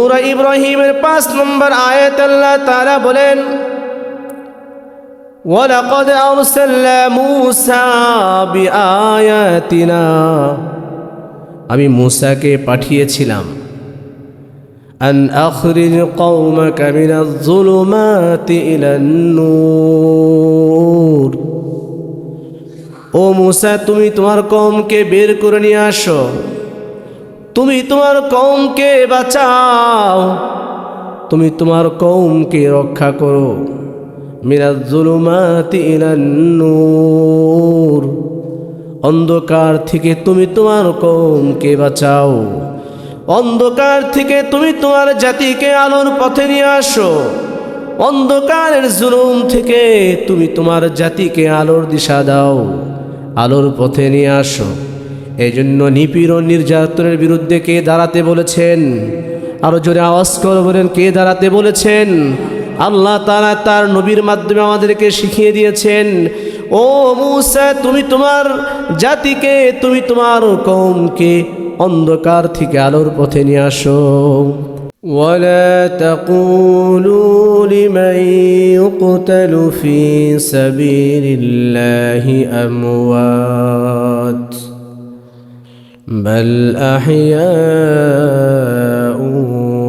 সূরা ইব্রাহিমের 5 নম্বর আয়াত আল্লাহ তাআলা বলেন, ওয়ালাকাদ আরসালনা মূসা বিআয়াতিনা, আমি মূসাকে পাঠিয়েছিলাম, আন আখরিজ কওমাকা মিনাজ যুলুমাতি ইলান নূর, ও মূসা তুমি তোমার কওমকে বের করে নিয়ে আসো, তুমি তোমার কওমকে বাঁচাও, তুমি তোমার কওমকে রক্ষা করো, মিনাজ যুলুমাতি ইলান নূর, অন্ধকার থেকে তুমি তোমার কওমকে বাঁচাও, অন্ধকার থেকে তুমি তোমার জাতিকে আলোর পথে নিয়ে আসো, অন্ধকারের জুলুম থেকে তুমি তোমার জাতিকে আলোর দিশা দাও, আলোর পথে নিয়ে আসো। এই জন্য নিপীড়ন নির্যাতনের বিরুদ্ধে কে দাঁড়াতে বলেছেন? আরো জোরে আওয়াজ করে বলেন, কে দাঁড়াতে বলেছেন? আল্লাহ তাআলা তার নবীর মাধ্যমে আমাদেরকে শিখিয়ে দিয়েছেন, ও মূসা তুমি তোমার জাতিকে, তুমি তোমার কওমকে অন্ধকার থেকে আলোর পথে নিয়ে আসো। ওয়ালা তাকুলু লিমান ইউকতালু ফি সাবিলিল্লাহি আমওয়াত বাল আহইয়াউ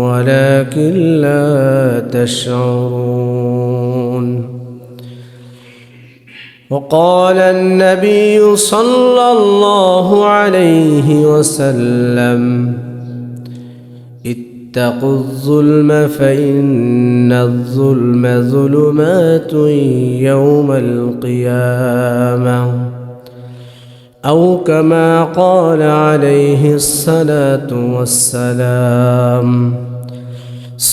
ওয়ালাকিন লা তাশউরুন। وقال النبي صلى الله عليه وسلم اتقوا الظلم فإن الظلم ظلمات يوم القيامة أو كما قال عليه الصلاة والسلام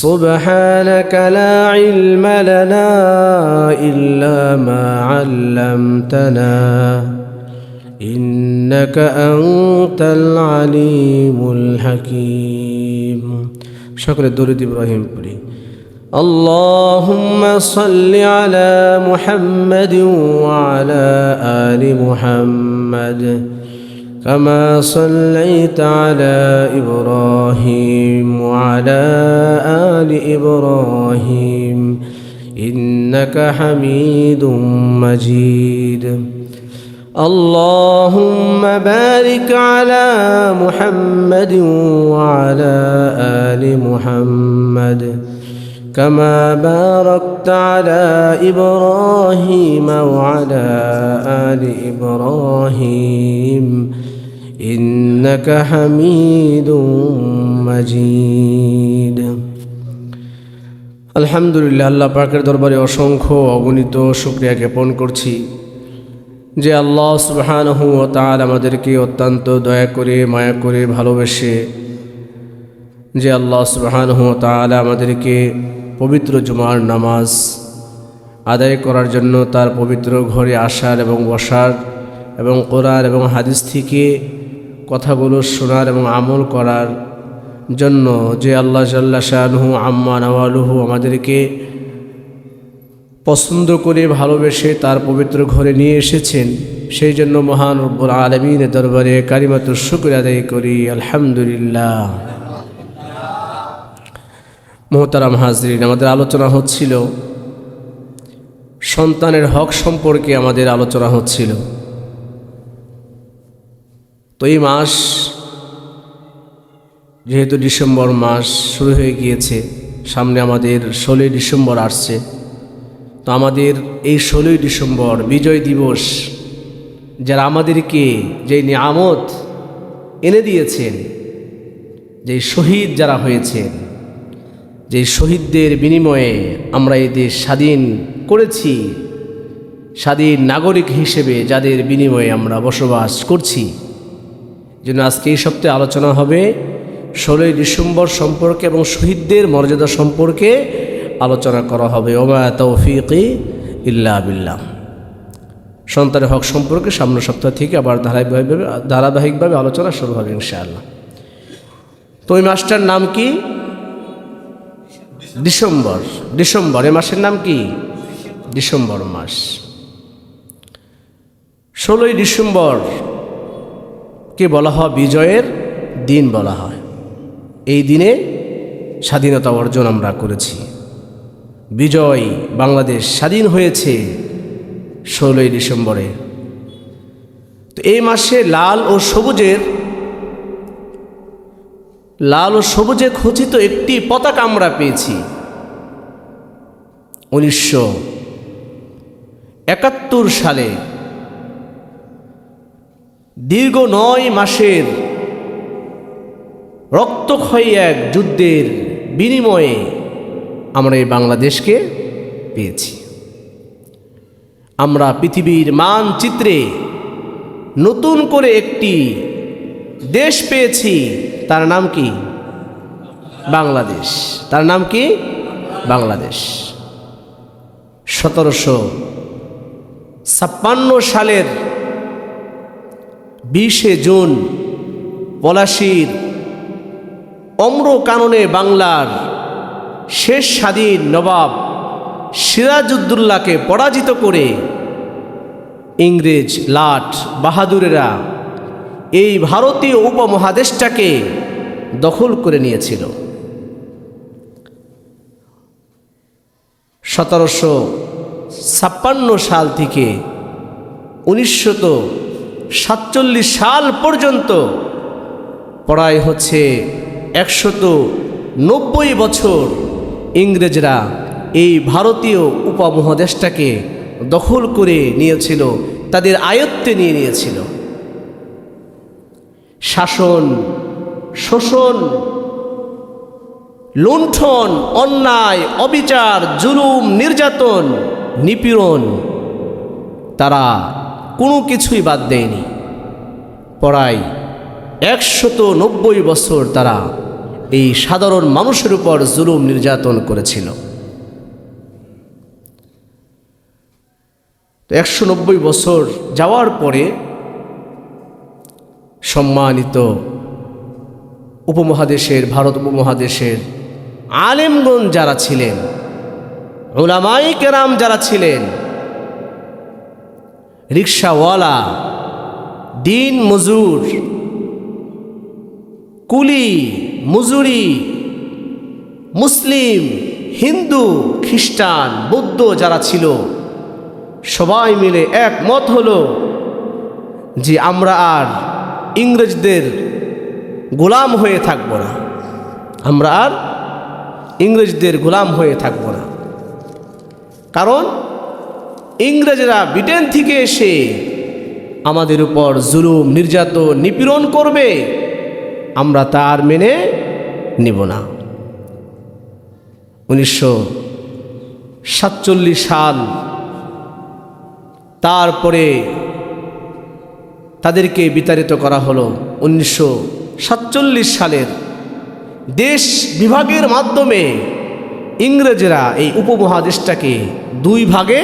سبحانك لا علم لنا إلا ما علمتنا إنك أنت العليم الحكيم. شكر الدوري إبراهيم بلي. اللهم صل على محمد وعلى آل محمد كما صليت على إبراهيم وعلى آل إبراهيم إنك حميد مجيد. اللهم بارك على محمد وعلى آل محمد كما باركت على إبراهيم وعلى آل إبراهيم إنك حميد مجيد. আলহামদুলিল্লাহ, আল্লাহ পাকের দরবারে অসংখ্য অগণিত শুকরিয়া জ্ঞাপন করছি যে আল্লাহ সুবহানাহু ওয়া তাআলা আমাদেরকে অত্যন্ত দয়া করে, মায়া করে, ভালোবেসে, যে আল্লাহ সুবহানাহু ওয়া তাআলা আমাদেরকে পবিত্র জুমার নামাজ আদায় করার জন্য তার পবিত্র ঘরে আসার এবং বসার এবং কোরআন এবং হাদিস থেকে কথাগুলো শোনার এবং আমল করার জন্য যে আল্লাহ জাল্লা শানুহু আম্মা নাওয়ালুহু আমাদেরকে পছন্দ করে ভালোবেসে তার পবিত্র ঘরে নিয়ে এসেছেন, সেই জন্য মহান রব্বুল আলামিনের দরবারে কালিমাতুশ শুকর আদায় করি, আলহামদুলিল্লাহ। মোহতারাম হাজরিন, আমাদের আলোচনা হচ্ছিল সন্তানের হক সম্পর্কে, আমাদের আলোচনা হচ্ছিল। তো এই মাস যেহেতু ডিসেম্বর মাস শুরু হয়ে গিয়েছে, সামনে আমাদের 16ই ডিসেম্বর আসছে। তো আমাদের এই 16ই ডিসেম্বর বিজয় দিবস, যারা আমাদেরকে যে নিয়ামত এনে দিয়েছেন, যে শহীদ যারা হয়েছেন, যে শহীদদের বিনিময়ে আমরা এই দেশ স্বাধীন করেছি, স্বাধীন নাগরিক হিসেবে যাদের বিনিময়ে আমরা বসবাস করছি, জন্য আজকে এই সপ্তাহে আলোচনা হবে 16ই ডিসেম্বর সম্পর্কে এবং শহীদদের মর্যাদা সম্পর্কে আলোচনা করা হবে। ওমা তৌফিকি ইল্লা বিল্লাহ। সন্তানের হক সম্পর্কে সামনের সপ্তাহ থেকে আবার ধারাবাহিকভাবে আলোচনা শুরু হবে ইনশাআল্লাহ। তো ওই মাসটার নাম কি? ডিসেম্বর। ডিসেম্বর এই মাসের নাম কি? ডিসেম্বর মাস। 16ই ডিসেম্বর কে বলা হয় বিজয়ের দিন বলা হয়। এই দিনে স্বাধীনতা অর্জন আমরা করেছি। বিজয় বাংলাদেশ স্বাধীন হয়েছে 16ই ডিসেম্বরে। তো এই মাসে লাল ও সবুজে খচিত একটি পতাকা আমরা পেয়েছি। 1971 সালে দীর্ঘ 9 মাসের রক্তক্ষয়ী এক যুদ্ধের বিনিময়ে আমরা এই বাংলাদেশকে পেয়েছি। আমরা পৃথিবীর মানচিত্রে নতুন করে একটি দেশ পেয়েছি, তার নাম কি? বাংলাদেশ। তার নাম কি? বাংলাদেশ। 1756 সালের 20 জুন পলাশীর অম্র কাননে বাংলার শেষ স্বাধীন নবাব সিরাজউদ্দৌলাকে পরাজিত করে ইংরেজ লাট বাহাদুরেরা এই ভারতীয় উপমহাদেশটাকে দখল করে নিয়েছিল। 1756 সাল থেকে 1947 সাল পর্যন্ত প্রায় হচ্ছে 190 বছর ইংরেজরা এই ভারতীয় উপমহাদেশটাকে দখল করে নিয়েছিল, তাদের আয়ত্তে নিয়ে নিয়েছিল। শাসন, শোষণ, লুণ্ঠন, অন্যায়, অবিচার, জুলুম, নির্যাতন, নিপীড়ন, তারা কোনো কিছুই বাদ দেয়নি। প্রায় 190 বছর তারা এই সাধারণ মানুষের উপর জুলুম নির্যাতন করেছিল। 190 বছর যাওয়ার পরে সম্মানিত উপমহাদেশের, ভারত উপমহাদেশের আলেমগণ যারা ছিলেন, উলামায়ে কেরাম যারা ছিলেন, রিক্সাওয়ালা, দিন মজুর, কুলি মজুরি, মুসলিম, হিন্দু, খ্রিস্টান, বৌদ্ধ যারা ছিল, সবাই মিলে একমত হলো যে আমরা আর ইংরেজদের গোলাম হয়ে থাকব না। আমরা আর ইংরেজদের গোলাম হয়ে থাকব না। কারণ ইংরেজরা ব্রিটেন থেকে এসে আমাদের উপর জুলুম, নির্যাতন, নিপীড়ন করবে, আমরা তার মেনে নিব না। 1947 সাল, তারপরে তাদেরকে বিতাড়িত করা হলো। 1947 সালের দেশ বিভাগের মাধ্যমে ইংরেজরা এই উপমহাদেশটাকে 2 ভাগে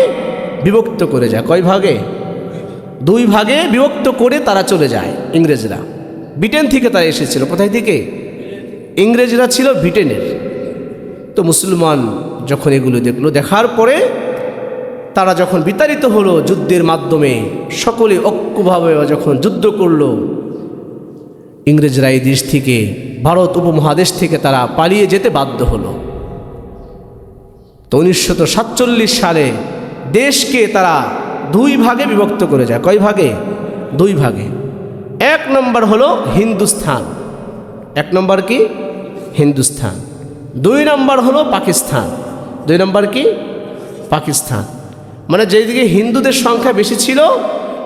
বিভক্ত করে যায়। কয় ভাগে? 2 ভাগে বিভক্ত করে তারা চলে যায় ইংরেজরা। ব্রিটেন থেকে তারা এসেছিল। কোথায় থেকে? ইংরেজরা ছিল ব্রিটেনের। তো মুসলমান যখন এগুলো দেখলো, দেখার পরে তারা যখন বিতাড়িত হলো যুদ্ধের মাধ্যমে, সকলে ঐক্যভাবে যখন যুদ্ধ করলো, ইংরেজরা এই দেশ থেকে, ভারত উপমহাদেশ থেকে তারা পালিয়ে যেতে বাধ্য হলো। তো 1947 সালে দেশকে তারা 2 ভাগে বিভক্ত করে যায়। কয় ভাগে? 2 ভাগে। 1 নম্বর হলো হিন্দুস্তান। 1 নম্বর কি? হিন্দুস্তান। 2 নম্বর হলো পাকিস্তান। 2 নম্বর কি? পাকিস্তান। মানে যেদিকে হিন্দুদের সংখ্যা বেশি ছিল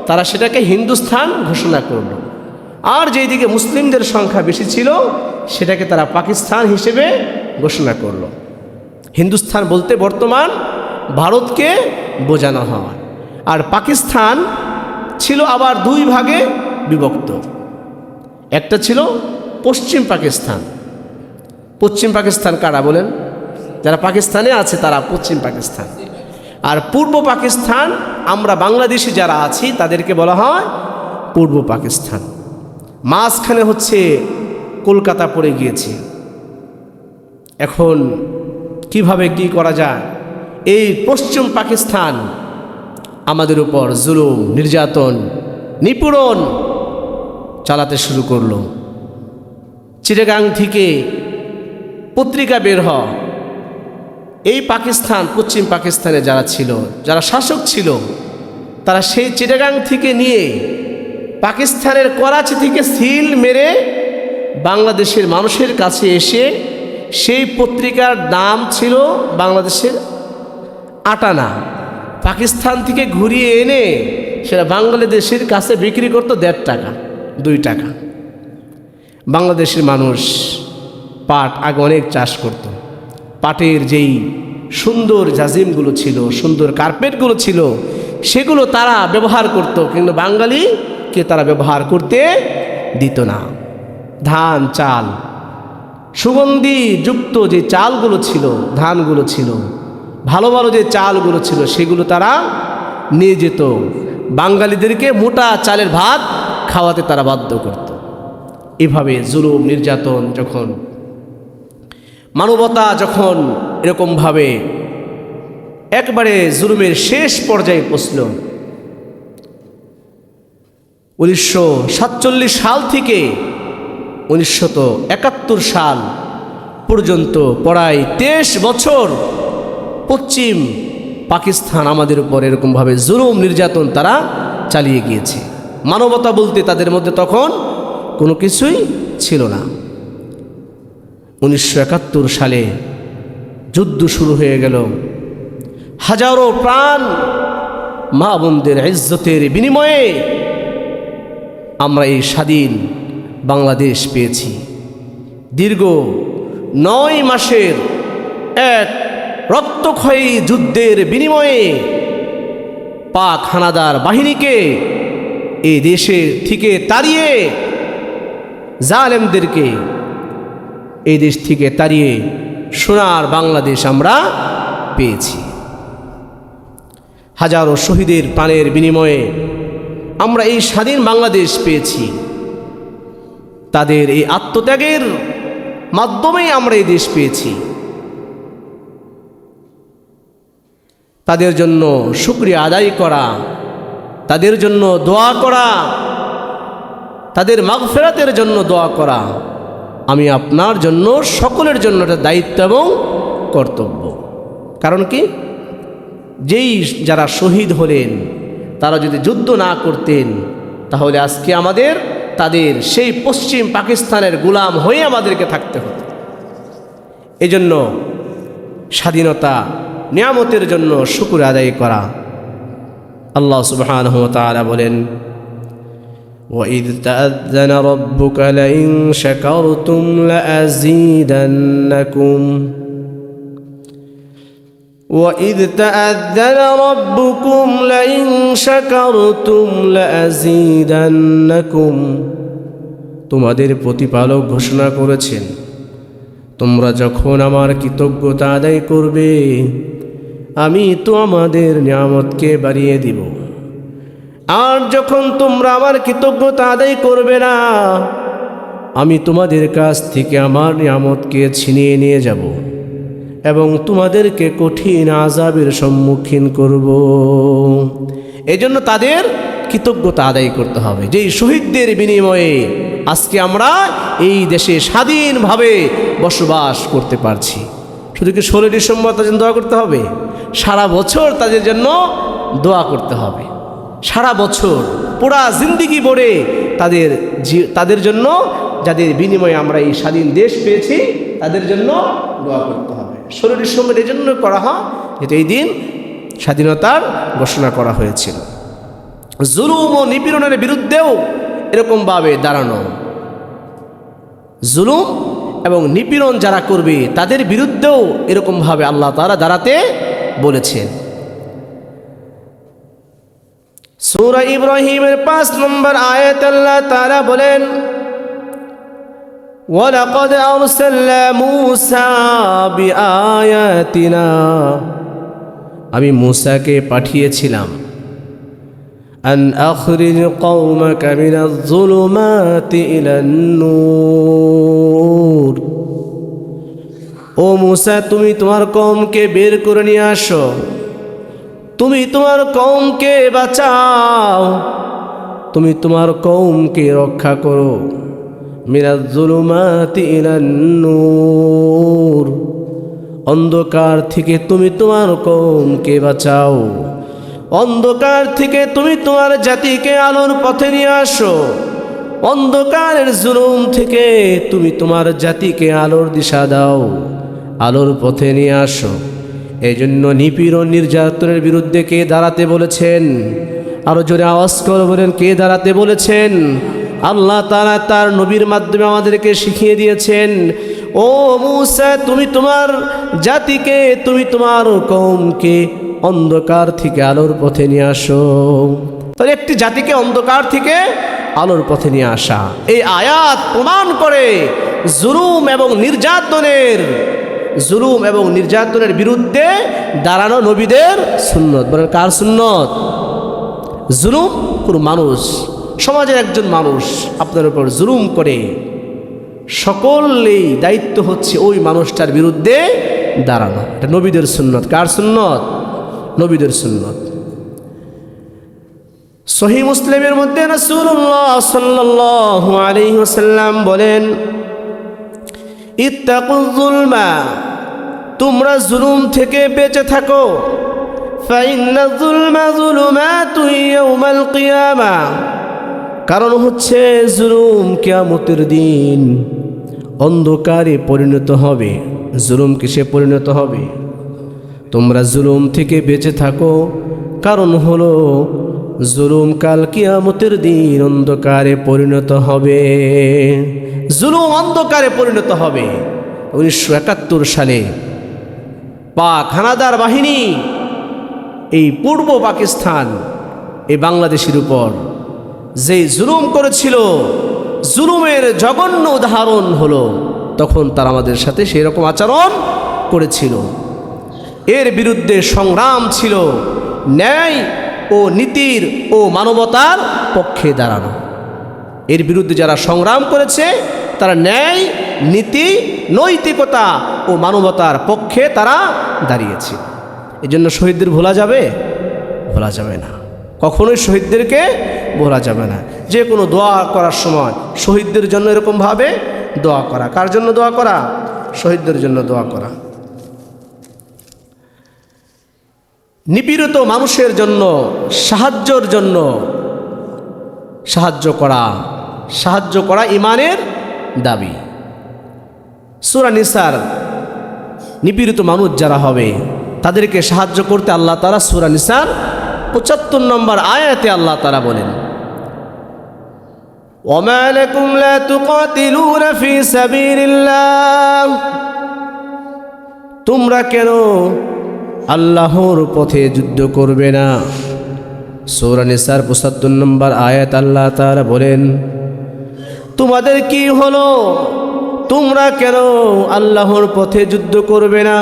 তারা সেটাকে হিন্দুস্তান ঘোষণা করলো, আর যেদিকে মুসলিমদের সংখ্যা বেশি ছিল সেটাকে তারা পাকিস্তান হিসেবে ঘোষণা করলো। হিন্দুস্তান বলতে বর্তমান ভারতকে বোঝানো হয়, আর পাকিস্তান ছিল আবার 2 ভাগে বিভক্ত। একটা ছিল পশ্চিম পাকিস্তান। পশ্চিম পাকিস্তান কারা বলেন? যারা পাকিস্তানে আছে তারা পশ্চিম পাকিস্তান। আর পূর্ব পাকিস্তান, আমরা বাংলাদেশি যারা আছি তাদেরকে বলা হয় পূর্ব পাকিস্তান। মাঝখানে হচ্ছে কলকাতা পড়ে গিয়েছে। এখন কিভাবে কি করা যায়? এই পশ্চিম পাকিস্তান আমাদের উপর জুলুম, নির্যাতন, নিপীড়ন চালাতে শুরু করলো। চিটাগাং থেকে পত্রিকা বের হয়। এই পাকিস্তান, পশ্চিম পাকিস্তানে যারা ছিল, যারা শাসক ছিল, তারা সেই চিটাগাং থেকে নিয়ে পাকিস্তানের করাচি থেকে সিল মেরে বাংলাদেশের মানুষের কাছে এসে সেই পত্রিকার দাম ছিল বাংলাদেশের আটানা, পাকিস্তান থেকে ঘুরিয়ে এনে সেটা বাংলাদেশের কাছে বিক্রি করতো 1.5 টাকা 2 টাকা। বাংলাদেশের মানুষ পাট আগে অনেক চাষ করত। পাটের যেই সুন্দর জাজিমগুলো ছিল, সুন্দর কার্পেটগুলো ছিল, সেগুলো তারা ব্যবহার করত, কিন্তু বাঙালিকে তারা ব্যবহার করতে দিত না। ধান, চাল, সুগন্ধি যুক্ত যে চালগুলো ছিল, ধানগুলো ছিল, ভালো ভালো যে চালগুলো ছিল, সেগুলো তারা নিয়ে যেত। বাঙালিদেরকে মোটা চালের ভাত খাওয়াতে তারা বাধ্য করত। এভাবে জুলুম নির্যাতন, যখন মানবতা যখন এরকমভাবে একবারে জুলুমের শেষ পর্যায়ে পৌঁছল, 1947 সাল থেকে 1971 সাল পর্যন্ত প্রায় 23 বছর পশ্চিম পাকিস্তান আমাদের উপর এরকমভাবে জুলুম নির্যাতন তারা চালিয়ে গিয়েছে। মানবতা বলতে তাদের মধ্যে তখন কোনো কিছুই ছিল না। 1971 সালে যুদ্ধ শুরু হয়ে গেল। হাজারো প্রাণ মা বোনদের ইজ্জতের বিনিময়ে আমরা এই স্বাধীন বাংলাদেশ পেয়েছি। দীর্ঘ 9 মাসের এক রক্তক্ষয়ী যুদ্ধের বিনিময়ে পাক হানাদার বাহিনীকে এই দেশে থেকে তাড়িয়ে, জালেমদেরকে এই দেশ থেকে তাড়িয়ে সোনার বাংলাদেশ আমরা পেয়েছি। হাজারো শহীদের প্রাণের বিনিময়ে আমরা এই স্বাধীন বাংলাদেশ পেয়েছি। তাদের এই আত্মত্যাগের মাধ্যমেই আমরা এই দেশ পেয়েছি। তাদের জন্য শুকরিয়া আদায় করা, তাদের জন্য দোয়া করা, তাদের মাগফিরাতের জন্য দোয়া করা আমি আপনার জন্য, সকলের জন্য এটা দায়িত্ব এবং কর্তব্য। কারণ কি, যেই যারা শহীদ হলেন তারা যদি যুদ্ধ না করতেন, তাহলে আজকে আমাদের তাদের সেই পশ্চিম পাকিস্তানের গোলাম হয়ে আমাদেরকে থাকতে হতো। এজন্য স্বাধীনতা নিয়ামতের জন্য শুকর আদায় করা। আল্লাহ সুবহানাহু ওয়া তাআলা বলেন, وَإِذْ تَأَذَّنَ رَبُّكَ لَئِن شَكَرْتُمْ لَأَزِيدَنَّكُمْ وَإِذْ تَأَذَّنَ رَبُّكُمْ لَئِن شَكَرْتُمْ لَأَزِيدَنَّكُمْ তোমাদের প্রতিপালক ঘোষণা করেছেন, তোমরা যখন আমার কৃতজ্ঞতা আদায় করবে, আমি তো আমাদের নিয়ামতকে বাড়িয়ে দিব। আর যখন তোমরা আমার কৃতজ্ঞতা আদায় করবে না, আমি তোমাদের কাছ থেকে আমার নিয়ামতকে ছিনিয়ে নিয়ে যাব এবং তোমাদেরকে কঠিন আযাবের সম্মুখীন করব। এজন্য তাদের কৃতজ্ঞতা আদায় করতে হবে। যেই শহীদদের বিনিময়ে আজকে আমরা এই দেশে স্বাধীনভাবে বসবাস করতে পারছি। শুধু কি 16 ডিসেম্বর তাদের জন্য দোয়া করতে হবে? সারা বছর তাদের জন্য দোয়া করতে হবে। সারা বছর পুরা জিন্দিগি ভরে তাদের জন্য, যাদের বিনিময়ে আমরা এই স্বাধীন দেশ পেয়েছি, তাদের জন্য দোয়া করতে হবে। 16 ডিসেম্বর এই জন্য করা হয় যেটা এই দিন স্বাধীনতার ঘোষণা করা হয়েছিল। জুলুম ও নিপীড়নের বিরুদ্ধেও এরকমভাবে দাঁড়ানো। জুলুম এবং নিপীড়ন যারা করবে তাদের বিরুদ্ধেও এরকমভাবে আল্লাহ তাআলা দাঁড়াতে বলেছেন। সূরা ইব্রাহিমের 5 নম্বর আয়াত আল্লাহ তাআলা বলেন, ওয়ালাকাদ আরসালনা মূসা বিআয়াতিনা, আমি মূসাকে পাঠিয়েছিলাম, আন আখরিজ কওমাকা মিনাজ যুলুমাতি ইলান নূর, ও মূসা তুমি তোমার কওমকে বের করে নিয়ে আসো, তুমি তোমার কওমকে বাঁচাও, তুমি তোমার কওমকে রক্ষা করো মিনাজ যুলুমাতি ইলান নূর, অন্ধকার থেকে তুমি তোমার কওমকে বাঁচাও, অন্ধকার থেকে তুমি তোমার জাতিকে আলোর পথে নিয়ে আসো, অন্ধকারের জুলুম থেকে তুমি তোমার জাতিকে আলোর দিশা দাও, আলোর পথে নিয়ে আসো। এই জন্য নিপীড়ন নির্যাতনের বিরুদ্ধে কে দাঁড়াতে বলেছেন? আরো জোরে আওয়াজ করে বলেন, কে দাঁড়াতে বলেছেন? আল্লাহ তাআলা তার নবীর মাধ্যমে আমাদেরকে শিখিয়ে দিয়েছেন, ও মূসা তুমি তোমার জাতিকে, তুমি তোমার কওমকে অন্ধকার থেকে আলোর পথে নিয়ে আসো। তাহলে একটি জাতিকে অন্ধকার থেকে আলোর পথে নিয়ে আসা, এই আয়াত প্রমাণ করে জুলুম এবং নির্যাতনের বিরুদ্ধে দাঁড়ানো নবীদের সুন্নত। বলেন কার সুন্নত? জুলুম কোন মানুষ, সমাজের একজন মানুষ আপনার উপর জুলুম করে, সকলেই দায়িত্ব হচ্ছে ওই মানুষটার বিরুদ্ধে দাঁড়ানো। এটা নবীদের সুন্নত। কার সুন্নত? নবীদের সুন্নত। সহিহ মুসলিমের মধ্যে রাসূলুল্লাহ সাল্লাল্লাহু আলাইহি ওয়াসাল্লাম বলেন, ইত্তাকুয যুলমা, তোমরা জুলুম থেকে বেঁচে থাকো, ফাইন্না যুলমা যুলুমাতু ইয়াউমাল কিয়ামা, কারণ হচ্ছে জুলুম কিয়ামতের দিন অন্ধকারে পরিণত হবে। জুলুম কিসে পরিণত হবে? তোমরা জুলুম থেকে বেঁচে থাকো, কারণ হলো জুলুম কাল কিয়ামতের দিন অন্ধকারে পরিণত হবে। জুলুম অন্ধকারে পরিণত হবে। 1971 সালে পাক হানাদার বাহিনী এই পূর্ব পাকিস্তান, এই বাংলাদেশের উপর যে জুলুম করেছিল, জুলুমের জঘন্য উদাহরণ হলো, তখন তারা আমাদের সাথে সেই রকম আচরণ করেছিল। এর বিরুদ্ধে সংগ্রাম ছিল ন্যায় ও নীতির ও মানবতার পক্ষে দাঁড়ানো। এর বিরুদ্ধে যারা সংগ্রাম করেছে তারা ন্যায়, নীতি, নৈতিকতা ও মানবতার পক্ষে তারা দাঁড়িয়েছে। এই জন্য শহীদদের ভোলা যাবে? ভোলা যাবে না, কখনোই শহীদদেরকে ভোলা যাবে না। যে কোনো দোয়া করার সময় শহীদদের জন্য এরকমভাবে দোয়া করা। কার জন্য দোয়া করা? শহীদদের জন্য দোয়া করা। নিপীড়িত মানুষের জন্য সাহায্যের জন্য সাহায্য করা ঈমানের দাবি। সূরা নিসার নিপীড়িত মানুষ যারা হবে তাদেরকে সাহায্য করতে আল্লাহ তাআলা সূরা নিসার 75 নম্বর আয়াতে আল্লাহ তাআলা বলেন, ওয়ামা লাকুম লা তুকাতিলুনা ফি সাবিলিল্লাহ, তোমরা কেন আল্লাহর পথে যুদ্ধ করবে না? সূরা নিসার 75 নম্বর আয়াত আল্লাহ তাআলা বলেন, তোমাদের কি হলো, তোমরা কেন আল্লাহর পথে যুদ্ধ করবে না?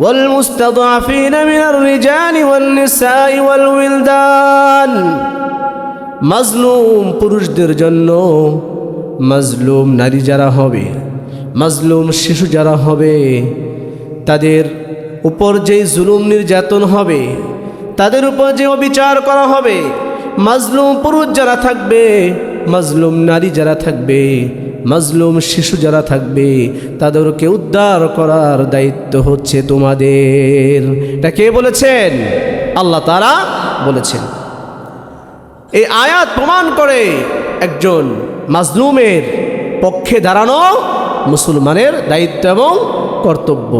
ওয়াল মুস্তাদআফিনা মিনার রিজালি ওয়ান নিসাই ওয়াল উইলদান, মাজলুম পুরুষদের জন্য, মাজলুম নারী যারা হবে, মাজলুম শিশু যারা হবে, তাদের উপর যে জুলুম নির্যাতন হবে, তাদের উপর যে অবিচার করা হবে, মাজলুম পুরুষ যারা থাকবে, মাজলুম নারী যারা থাকবে, মাজলুম শিশু যারা থাকবে, তাদেরকে উদ্ধার করার দায়িত্ব হচ্ছে তোমাদের। এটা কে বলেছেন? আল্লাহ তাআলা বলেছেন। এই আয়াত প্রমাণ করে একজন মাজলুমের পক্ষে দাঁড়ানো মুসলমানের দায়িত্ব এবং কর্তব্য,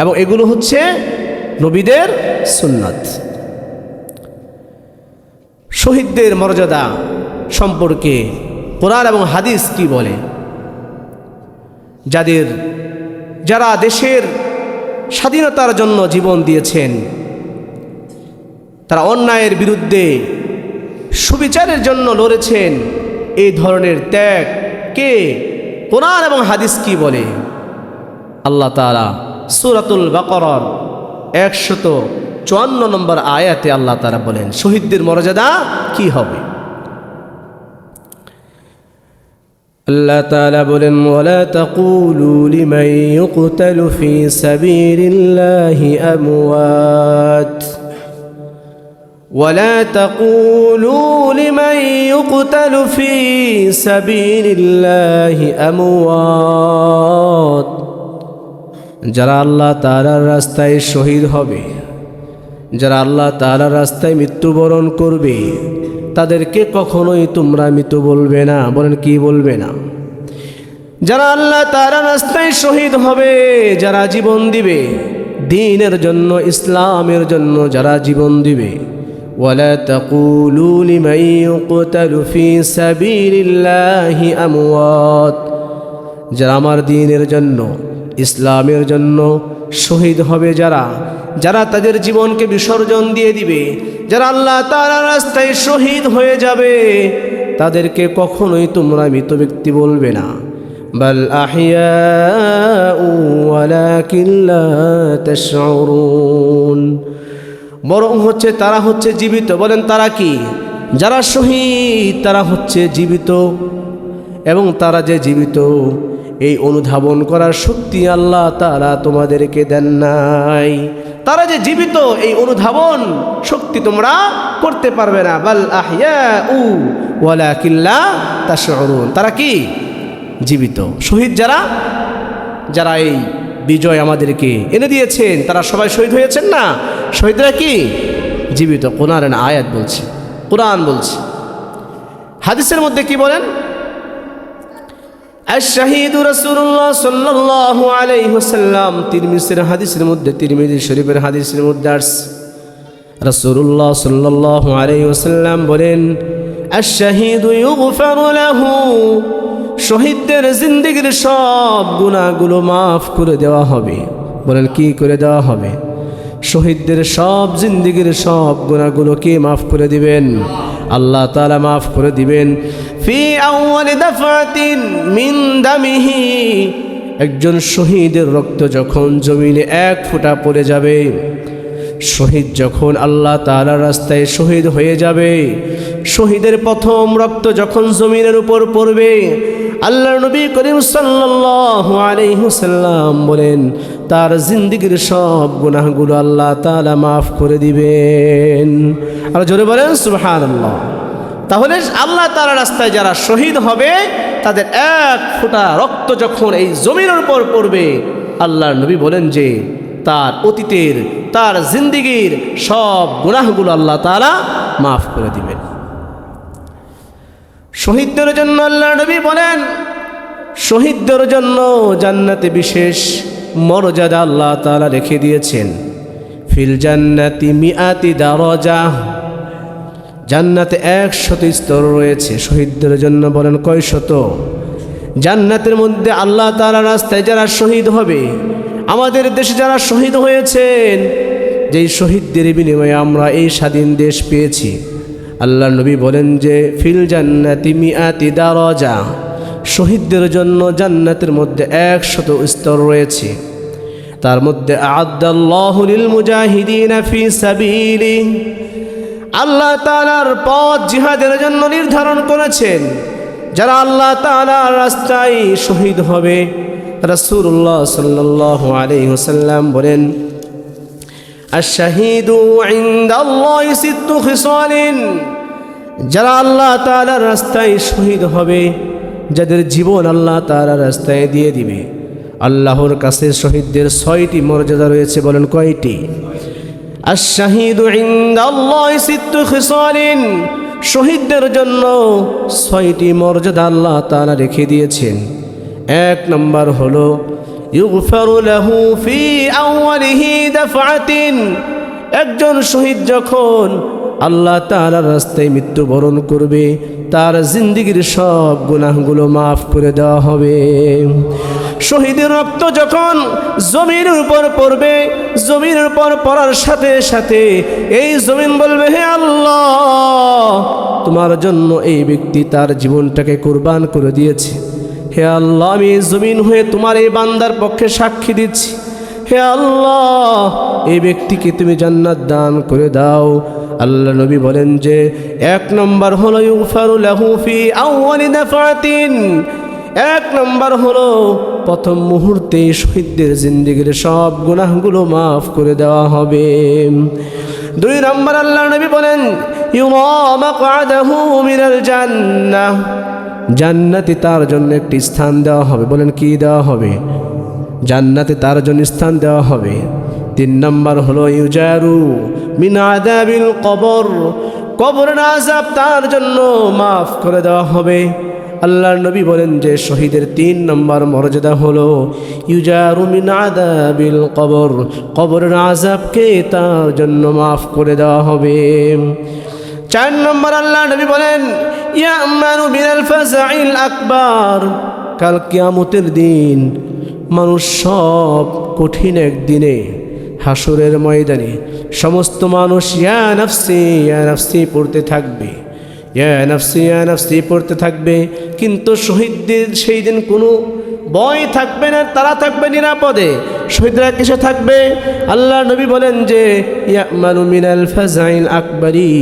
এবং এগুলো হচ্ছে নবীদের সুন্নাত। শহীদদের মর্যাদা সম্পর্কে কোরআন এবং হাদিস কি বলে? যারা দেশের স্বাধীনতার জন্য জীবন দিয়েছেন, তারা অন্যায়ের বিরুদ্ধে সুবিচারের জন্য লড়েছেন, এই ধরনের ত্যাগ কে? কোরআন এবং হাদিস কি বলে? আল্লাহ তাআলা সূরাতুল বাকারার 154 নম্বর আয়াতে আল্লাহ তাআলা বলেন শহীদদের মর্যাদা কি হবে। আল্লাহ তাআলা বলেন, ওয়ালা তাকুলু লিমান ইউকতালু ফি সাবিলিল্লাহি আমওয়াত ولا تقولوا لمن يقتل في سبيل الله أموات যারা আল্লাহ তাআলার রাস্তায় শহীদ হবে, যারা আল্লাহ তাআলার রাস্তায় মৃত্যুবরণ করবে, তাদেরকে কখনোই তোমরা মৃত বলবে না। বলেন কি বলবে না? যারা আল্লাহ তাআলার রাস্তায় শহীদ হবে, যারা জীবন দিবে দ্বীনের জন্য, ইসলামের জন্য যারা জীবন দিবে, ওয়ালা তাকুলু লিমান ইউকতালু ফি সাবিলিল্লাহি আমওয়াত, যারা আমার দ্বীনের জন্য, ইসলামের জন্য শহীদ হবে, যারা তাদের জীবনকে বিসর্জন দিয়ে দিবে, যারা আল্লাহ তাআলার রাস্তায় শহীদ হয়ে যাবে, তাদেরকে কখনোই তোমরা মৃত ব্যক্তি বলবে না। বাল আহইয়াউ ওয়ালাকিন লা তাশউরুন, বরং তারা হচ্ছে জীবিত। বলেন তারা কি? যারা শহীদ তারা হচ্ছে জীবিত, এবং তারা যে জীবিত এই অনুধাবন করার শক্তি আল্লাহ তাআলা তোমাদেরকে দেন নাই। তারা যে জীবিত এই অনুধাবন শক্তি তোমরা করতে পারবে না। বাল আহইয়াউ ওয়ালাকিন লা তাশউরুন, তারা কি? জীবিত। শহীদ যারা এই বিজয় আমাদেরকে এনে দিয়েছেন, তারা সবাই শহীদ হয়েছেন না? শহীদরা কি? জীবিত। কোরআনের আয়াত বলছে, কোরআন বলছে। হাদিসের মধ্যে কি বলেন? আশ-শাহীদু রাসূলুল্লাহ সাল্লাল্লাহু আলাইহি ওয়াসাল্লাম, তিরমিজির হাদিসের মধ্যে, তিরমিজি শরীফের হাদিসের মধ্যে আসছে, রাসূলুল্লাহ সাল্লাল্লাহু আলাইহি ওয়াসাল্লাম বলেন, আশ-শাহীদু ইউগফারু লাহু, শহীদদের জিন্দেগীর সব গুনাহগুলো মাফ করে দেওয়া হবে। বলেন কি করে দেওয়া হবে? শহীদদের সব জিন্দেগীর সব গুনাহগুলো কে মাফ করে দিবেন? আল্লাহ তাআলা মাফ করে দিবেন। ফি আউয়ালি দাফাতিন মিন দামিহি, একজন শহীদের রক্ত যখন জমিনে এক ফোঁটা পড়ে যাবে, শহীদ যখন আল্লাহ তাআলার রাস্তায় শহীদ হয়ে যাবে, শহীদের প্রথম রক্ত যখন জমিনের উপর পড়বে, আল্লাহর নবী করিম সাল্লাল্লাহু আলাইহি ওয়াসাল্লাম বলেন, তার জিন্দেগীর সব গুনাহগুলো আল্লাহ তাআলা মাফ করে দিবেন। আর জোরে বলেন সুবহানাল্লাহ। তাহলে আল্লাহ তাআলার রাস্তায় যারা শহীদ হবে, তাদের এক ফোঁটা রক্ত যখন এই জমিনের উপর পড়বে, আল্লাহর নবী বলেন যে তার অতীতের, তার জিন্দেগীর সব গুনাহগুলো আল্লাহ তাআলা মাফ করে দিবেন। শহীদদের জন্য আল্লাহর নবী বলেন, শহীদদের জন্য জান্নাতে বিশেষ মর্যাদা আল্লাহ তাআলা রেখে দিয়েছেন। ফিল জান্নাতি মিআতি দারাজা, জান্নাতে 100 স্তর রয়েছে শহীদদের জন্য। বলেন কয় শত? জান্নাতের মধ্যে আল্লাহ তাআলার রাস্তায় যারা শহীদ হবে, আমাদের দেশে যারা শহীদ হয়েছেন, যেই শহীদদের বিনিময়ে আমরা এই স্বাধীন দেশ পেয়েছি, আল্লাহ নবী বলেন যে ফিল জান্নাতি মিআতি দারাজা, শহীদদের জন্য জান্নাতের মধ্যে 100 স্তর রয়েছে। তার মধ্যে আ'আদ্দাল্লাহু লিল মুজাহিদিনা ফি সাবিলি, আল্লাহ তাআলার পথ জিহাদের জন্য নির্ধারণ করেছেন। যারা আল্লাহ তাআলার রাস্তায় শহীদ হবে, রাসূলুল্লাহ সাল্লাল্লাহু আলাইহি ওয়াসাল্লাম বলেন, আশ-শাহীদু ইনদাল্লাহি সিত্তু খিসালিন, যারা আল্লাহ তাআলার রাস্তায় শহীদ হবে, যাদের জীবন আল্লাহ তাআলার রাস্তায় দিয়ে দিবে, আল্লাহর কাছে শহীদদের 6টি মর্যাদা রয়েছে। বলেন কয়টি? আশ-শাহীদু ইনদাল্লাহি সিত্তু খিসালিন, শহীদদের জন্য 6টি মর্যাদা আল্লাহ তাআলা রেখে দিয়েছেন। 1 নম্বর হলো ইউগফারু লাহু ফি আউয়ালিহি দাফআতিন, একজন শহীদ যখন আল্লাহ তাআলার রাস্তায় মৃত্যুবরণ করবে, তার জিন্দেগীর সব গুনাহগুলো মাফ করে দেওয়া হবে। শহীদের রক্ত যখন জমিনের উপর পড়বে, জমিনের উপর পড়ার সাথে সাথে এই জমিন বলবে, হে আল্লাহ, তোমার জন্য এই ব্যক্তি তার জীবনটাকে কুরবান করে দিয়েছে। হে আল্লাহ, আমি জমিন হয়ে তোমার এই বান্দার পক্ষে সাক্ষী দিচ্ছি, হে আল্লাহ, এই ব্যক্তিকে তুমি জান্নাত দান করে দাও। আল্লাহ নবী বলেন যে 1 নম্বর হলো ইউগফারু লাহু ফি আউয়ালি দাফাতিন, 1 নম্বর হলো প্রথম মুহূর্তে শহীদদের জিন্দেগীর সব গুনাহগুলো মাফ করে দেওয়া হবে। দুই নম্বর আল্লাহর নবী বলেন ইউরা মাকআদাহু মিনাল জান্নাহ, জান্নাতে তার জন্য একটি স্থান দেওয়া হবে। বলেন কি দেওয়া হবে? জান্নাতে তার জন্য স্থান দেওয়া হবে। তিন নম্বর হলো ইউজারু মিন আযাবিল কবর, কবরের আযাব তার জন্য মাফ করে দেওয়া হবে। আল্লাহর নবী বলেন যে শহীদের তিন নম্বর মর্যাদা হলো ইউজারু মিন আযাবিল কবর, কবরের আযাবকে তার জন্য মাফ করে দেওয়া হবে। চার নম্বর আল্লাহর নবী বলেন ইয়ামানু বিল ফাযাইল আকবার, কাল কিয়ামতের দিন মানুষ সব কঠিন একদিনে হাসরের ময়দানে সমস্ত মানুষ ইয়া নাফসি পড়তে থাকবে, ইয়া নাফসি পড়তে থাকবে, কিন্তু শহীদদের সেই দিন কোনো ভয় থাকবে না, তারা থাকবে নিরাপদে। শহীদরা কিসে থাকবে? আল্লাহ নবী বলেন যে ইয়ামানু মিনাল ফাযাইল আকবারি,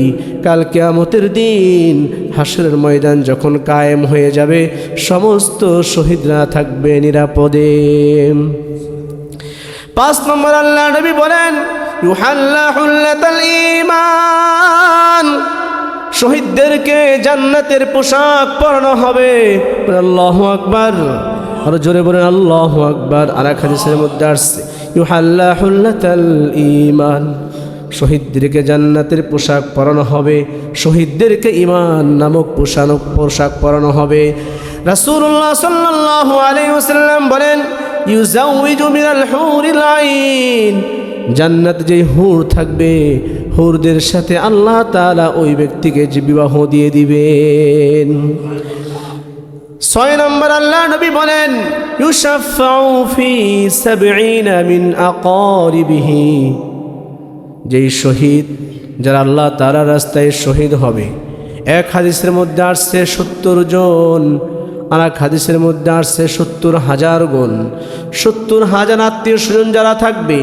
কাল কিয়ামতের দিন হাসরের ময়দান যখন কায়েম হয়ে যাবে সমস্ত শহীদরা থাকবে নিরাপদে। পাঁচ নম্বর আল্লাহ নবী বলেন ইউহাল্লা হুল্লাতাল ঈমান, শহীদদেরকে জান্নাতের পোশাক পরানো হবে। আল্লাহু আকবার, আর জোরে বলেন আল্লাহু আকবার। আর এক হাদিসের মধ্যে আসছে ইউহাল্লা হুল্লাতাল ঈমান, শহীদদেরকে জান্নাতের পোশাক পরানো হবে, শহীদদেরকে ঈমান নামক পোশাক পরানো হবে। রাসূলুল্লাহ সাল্লাল্লাহু আলাইহি ওয়াসাল্লাম বলেন ইউজাউইজু মিনাল হুরিল আইন, জান্নাত যে হুর থাকবে হুরদের সাথে আল্লাহ তাআলা ওই ব্যক্তিকে যে বিবাহ দিয়ে দিবেন। ছয় নম্বর আল্লাহ নবী বলেন ইউশাফাউ ফি 70 মিন আকারিবিহি, যেই শহীদ যারা আল্লাহ তাআলার রাস্তায় শহীদ হবে, এক হাদিসের মধ্যে আসছে 70 জন, আর এক হাদিসের মধ্যে আসছে 70,000 গুণ। 70,000 আত্মীয় স্বজন যারা থাকবে,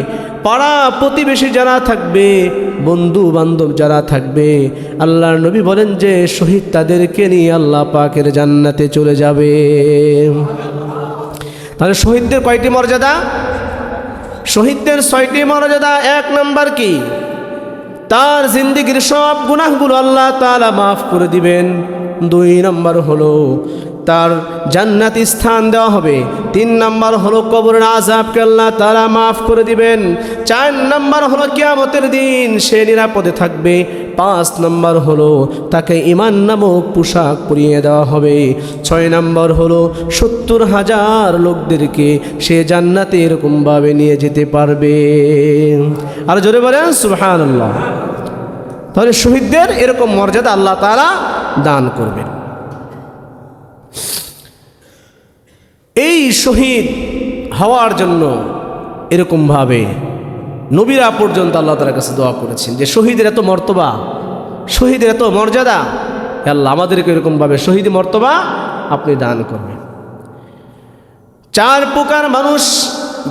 পাড়া প্রতিবেশী যারা থাকবে, বন্ধু বান্ধব যারা থাকবে, আল্লাহর নবী বলেন যে শহীদ তাদেরকে নিয়ে আল্লাহ পাকের জান্নাতে চলে যাবে। তাহলে শহীদদের কয়টি মর্যাদা? শহীদদের 6টি মর্যাদা। এক নম্বর কি? তার জিন্দেগির সব গুনাহগুলো আল্লাহ তাআলা মাফ করে দিবেন। 2 নম্বর হলো তার জান্নাতি স্থান দেওয়া হবে। 3 নম্বর হলো কবরের আযাবকে আল্লাহ তাআলা মাফ করে দিবেন। 4 নম্বর হলো কিয়ামতের দিন সে নিরাপদে থাকবে। 5 নম্বর হলো তাকে ঈমান নামক পোশাক পরিয়ে দেওয়া হবে। 6 নম্বর হলো 70,000 লোকদেরকে সে জান্নাতে এরকমভাবে নিয়ে যেতে পারবে। আর জোরে বলেন সুবহানাল্লাহ। তাহলে শহীদদের এরকম মর্যাদা আল্লাহ তাআলা দান করবেন। এই শহীদ হওয়ার জন্য এরকমভাবে নবীরা পর্যন্ত আল্লাহ তাআলার কাছে দোয়া করেছেন যে শহীদের এত মর্তবা, শহীদের এত মর্যাদা, আল্লাহ আমাদেরকে এরকমভাবে শহীদ মর্তবা আপনি দান করবেন। 4 প্রকার মানুষ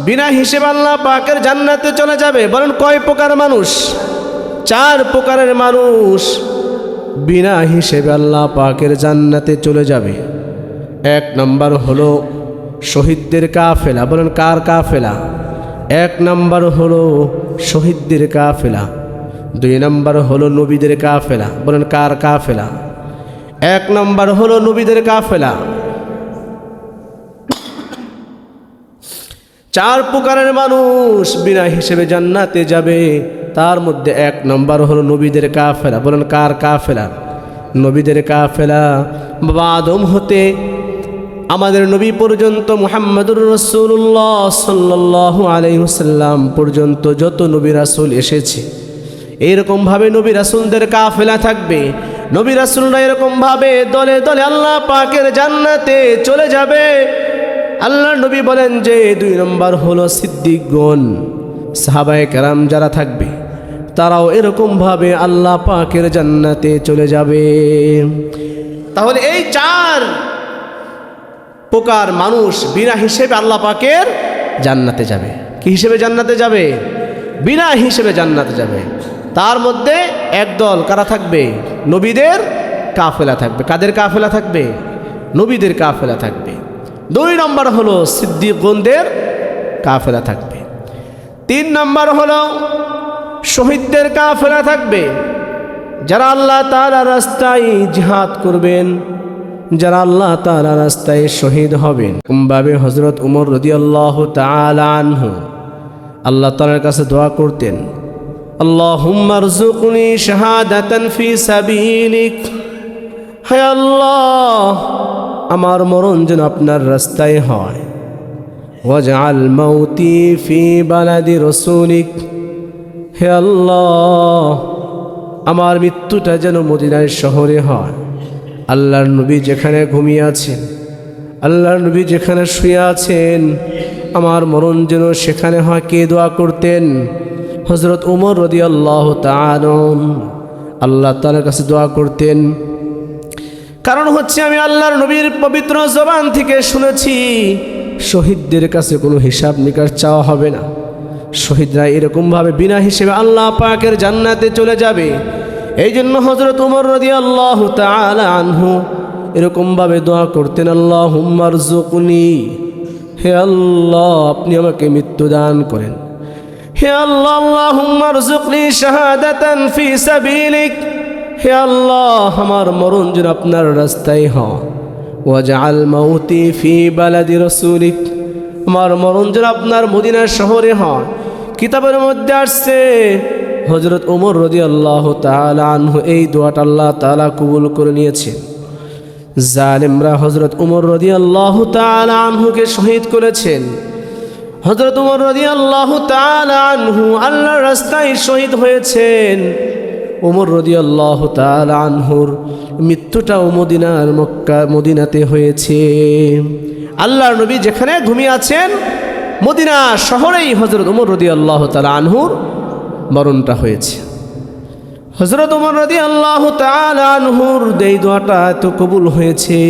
বিনা হিসেবে আল্লাহ পাকের জান্নাতে চলে যাবে। বলেন কয় প্রকার মানুষ? 4 প্রকারের মানুষ বিনা হিসেবে আল্লাহ পাকের জান্নাতে চলে যাবে। 1 নম্বর হলো শহীদদের কাফেলা। বলেন কার কাফেলা? 1 নম্বর হলো শহীদদের কাফেলা। 2 নম্বর হলো নবীদের কাফেলা। বলেন কার কাফেলা? 1 নম্বর হলো নবীদের কাফেলা। 4 প্রকারের মানুষ বিনা হিসেবে জান্নাতে যাবে, তার মধ্যে 1 নম্বর হলো নবীদের কাফেলা। বলেন কার কাফেলা? নবীদের কাফেলা। বাবা আদম হতে আমাদের নবী পর্যন্ত মুহাম্মদুর রাসূলুল্লাহ সাল্লাল্লাহু আলাইহি ওয়াসাল্লাম পর্যন্ত যত নবী রাসূল এসেছে, এইরকমভাবে নবী রাসূলদের কাফেলা থাকবে। নবী রাসূলরা এরকমভাবে দলে দলে আল্লাহ পাকের জান্নাতে চলে যাবে। আল্লাহ নবী বলেন যে 2 নম্বর হলো সিদ্দিকগণ, সাহাবায়ে কেরাম যারা থাকবে তারাও এরকমভাবে আল্লাহ পাকের জান্নাতে চলে যাবে। তাহলে এই 4 প্রকার মানুষ বিনা হিসেবে আল্লাহ পাকের জান্নাতে যাবে। কি হিসেবে জান্নাতে যাবে? বিনা হিসেবে জান্নাতে যাবে। তার মধ্যে একদল কারা থাকবে? নবীদের কাফেলা থাকবে। কাদের কাফেলা থাকবে? নবীদের কাফেলা থাকবে। 2 নম্বর হলো সিদ্দিকগণদের কাফেলা থাকবে। 3 নম্বর হলো শহীদদের কাফেলা থাকবে, যারা আল্লাহ তাআলার রাস্তায় জিহাদ করবেন, যারা আল্লাহ তাআলার রাস্তায় শহীদ হবেন। ভাবে হযরত উমর রাদিয়াল্লাহু তাআলা আনহু আল্লাহ তাআলার কাছে দোয়া করতেন, আল্লাহুম্মা রযুকনি শাহাদাতান ফি সাবিলিক, হে আল্লাহ আমার মরণ যেন আপনার রাস্তায় হয়। ওয়াজআল মাউতি ফি বালাদি রাসূলিক, হে আল্লাহ আমার মৃত্যুটা যেন মদিনার শহরে হয়। আল্লাহর নবী যেখানে ঘুমিয়ে আছেন, আল্লাহর নবী যেখানে শুয়ে আছেন, আমার মরণ যেন সেখানে হয়। কে দোয়া করতেন? হযরত উমর রাদিয়াল্লাহু তাআলা আল্লাহ তাআলার কাছে দোয়া করতেন। কারণ হচ্ছে আমি আল্লাহর নবীর পবিত্র জবান থেকে শুনেছি, শহীদদের কাছে কোনো হিসাব নিকাশ চাওয়া হবে না। শহীদরা এরকমভাবে বিনা হিসেবে আল্লাহ পাকের জান্নাতে চলে যাবে। এই জন্য হযরত উমর রাদিয়াল্লাহু তাআলা আনহু এরকমভাবে দোয়া করতেন, আল্লাহুম্মা রযুকনি, হে আল্লাহ আপনি আমাকে মৃত্যু দান করেন। হে আল্লাহ, আল্লাহুম্মা রযুকনি শাহাদাতান ফি সাবিলিক, হে আল্লাহ আমার মরণ যেন আপনার রাস্তায় হয়। ওয়াজআল মাউতি ফি বালাদি রাসূলিক, আমার মরণ যেন আপনার মদিনার শহরে হয়। কিতাবের মধ্যে আসছে হযরত ওমর রাদিয়াল্লাহু তাআলা আনহু এই দোয়াটা আল্লাহ তাআলা কবুল করে নিয়েছেন। জালেমরা হযরত ওমর রাদিয়াল্লাহু তাআলা আনহুকে শহীদ করেছেন। হযরত ওমর রাদিয়াল্লাহু তাআলা আনহু আল্লাহর রাস্তায় শহীদ হয়েছেন। ওমর রাদিয়াল্লাহু তাআলা আনহুর মৃত্যুটাও মদিনার মদিনাতে হয়েছে। আল্লাহর নবী যেখানে ঘুমিয়ে আছেন মদিনা শহরেই হযরত ওমর রাদিয়াল্লাহু তাআলা আনহুর মরণটা হয়েছে। হযরত ওমর রাদিয়াল্লাহু তাআলা আনহুর এই দোয়াটা এত কবুল হয়েছে,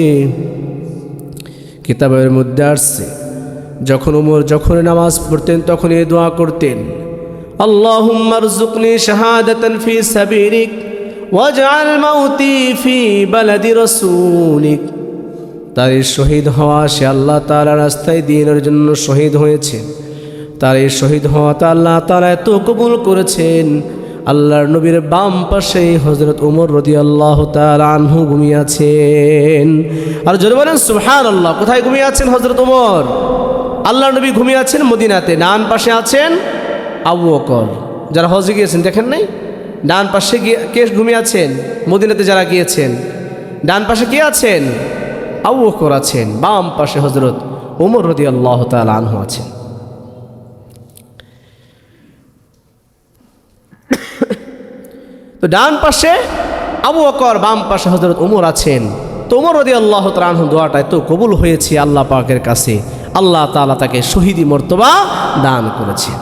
কিতাবের মধ্যে আসছে যখন ওমর যখন নামাজ পড়তেন তখন এই দোয়া করতেন, আল্লাহুম্মা রযুকনি শাহাদাতান ফি সাবিলিক ওয়াজআল মাউতি ফি বালাদি রাসূলিক। তার এই শহীদ হওয়া, সে আল্লাহ তাআলার রাস্তায় দ্বীনের জন্য শহীদ হয়েছে। তার এই শহীদ হওয়াটা আল্লাহ তাআলা এত কবুল করেছেন। আল্লাহর নবীর বাম পাশে হযরত ওমর রাদিয়াল্লাহু তাআলা আনহু ঘুমিয়ে আছেন। আর জোরে বলেন সুবহানাল্লাহ। কোথায় ঘুমিয়ে আছেন হযরত ওমর? আল্লাহর নবী ঘুমিয়ে আছেন মদিনাতে। ডান পাশে আছেন আবু বকর। যারা হজে গিয়েছেন দেখেন নাই, ডান পাশে কে ঘুমিয়ে আছেন? মদিনাতে যারা গিয়েছেন ডান পাশে কে আছেন? আবু বকর আছেন। বাম পাশে হযরত ওমর রাদিয়াল্লাহু তাআলা আনহু আছেন। তো ডান পাশে আবু বকর, বাম পাশে হযরত ওমর আছেন। তো ওমর রাদিয়াল্লাহু তাআলা আনহু দোয়াটা তো কবুল হয়েছে আল্লাহ পাকের কাছে। আল্লাহ তাআলা তাকে শহীদি মর্তবা দান করেছে,